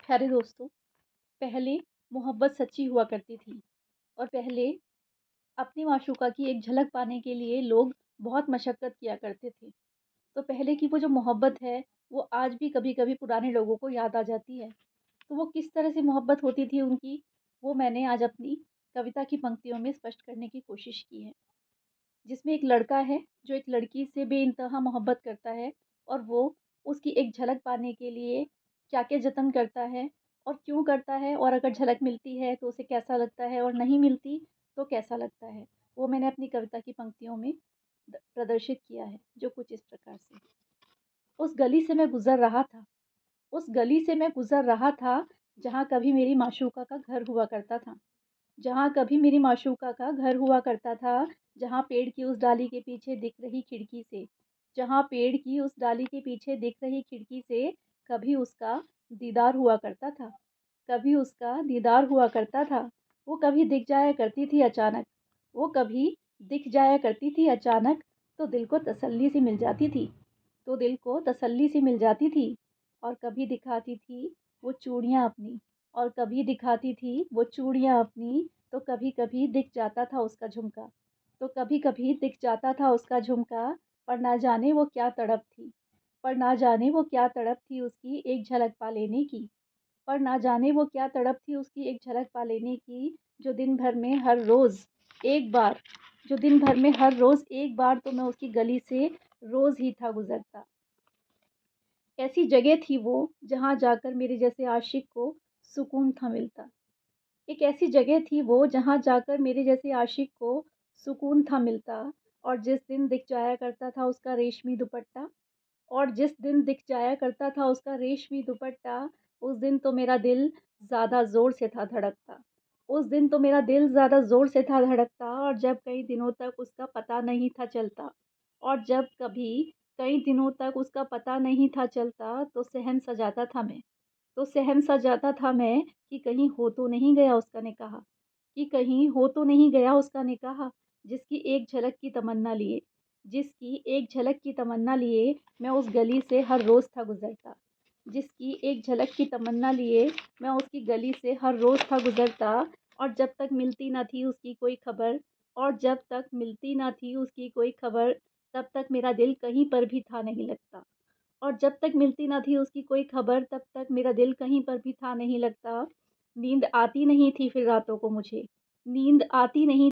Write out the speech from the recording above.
प्यारे दोस्तों, पहले मोहब्बत सच्ची हुआ करती थी और पहले अपनी माशूका की एक झलक पाने के लिए लोग बहुत मशक्कत किया करते थे। तो पहले की वो जो मोहब्बत है, वो आज भी कभी-कभी पुराने लोगों को याद आ जाती है। तो वो किस तरह से मोहब्बत होती थी उनकी, वो मैंने आज अपनी कविता की पंक्तियों में स्पष्ट करने की कोशिश की है। जिसमें एक लड़का है, जो एक लड़की से बेइंतहा मोहब्बत करता है और वो उसकी एक झलक पाने के लिए क्या-क्या जतन करता है और क्यों करता है और अगर झलक मिलती है तो उसे कैसा लगता है और नहीं मिलती तो कैसा लगता है। वो मैंने अपनी कविता की पंक्तियों में प्रदर्शित किया है, जो कुछ इस प्रकार से। उस गली से मैं गुज़र रहा था, उस गली से मैं गुज़र रहा था, जहाँ कभी मेरी माशूका का घर हुआ करता था। जहाँ कभी मेरी माशूका का घर हुआ करता था, जहाँ पेड़ की उस डाली के पीछे दिख रही खिड़की से, जहाँ पेड़ की उस डाली के पीछे दिख रही खिड़की से कभी उसका दीदार हुआ करता था, कभी उसका दीदार हुआ करता था। वो कभी दिख जाया करती थी अचानक, वो कभी दिख जाया करती थी अचानक, तो दिल को तसल्ली सी मिल जाती थी, तो दिल को तसल्ली सी मिल जाती थी। और कभी दिखाती थी वो चूड़ियाँ अपनी, और कभी दिखाती थी वो चूड़ियाँ अपनी, तो कभी-कभी दिख जाता था उसका झुमका, तो कभी-कभी दिख जाता था उसका झुमका। पर ना जाने वो क्या तड़प थी, पर ना जाने वो क्या तड़प थी उसकी एक झलक पा लेने की, पर ना जाने वो क्या तड़प थी उसकी एक झलक पा लेने की, जो दिन भर में हर रोज़ एक बार जो दिन भर में हर रोज़ एक बार तो मैं उसकी गली से रोज़ ही था गुज़रता। ऐसी जगह थी वो, जहाँ जाकर मेरे जैसे आशिक को सुकून था मिलता। एक ऐसी जगह थी वो, जहाँ जाकर मेरे जैसे आशिक को सुकून था मिलता। और जिस दिन दिख जाया करता था उसका रेशमी दुपट्टा और जिस दिन दिख जाया करता था उसका रेशमी दुपट्टा, उस दिन तो मेरा दिल ज़्यादा ज़ोर से था धड़कता। उस दिन तो मेरा दिल ज़्यादा ज़ोर से था धड़कता और जब कई दिनों तक उसका पता नहीं था चलता और जब कभी कई दिनों तक उसका पता नहीं था चलता, तो सहम सा जाता था मैं। तो सहम सा जाता था मैं कि कहीं हो तो नहीं गया उसका निकाह, कि कहीं हो तो नहीं गया उसका निकाह, जिसकी एक झलक की तमन्ना लिए, जिसकी एक झलक की तमन्ना लिए मैं उस गली से हर रोज़ था गुज़रता, जिसकी एक झलक की तमन्ना लिए मैं उसकी गली से हर रोज़ था गुज़रता। और जब तक मिलती ना थी उसकी कोई खबर और जब तक मिलती ना थी उसकी कोई खबर, तब तक मेरा दिल कहीं पर भी था नहीं लगता। और जब तक मिलती ना थी उसकी कोई खबर, तब तक मेरा दिल कहीं पर भी था नहीं लगता। नींद आती नहीं थी फिर रातों को मुझे, नींद आती नहीं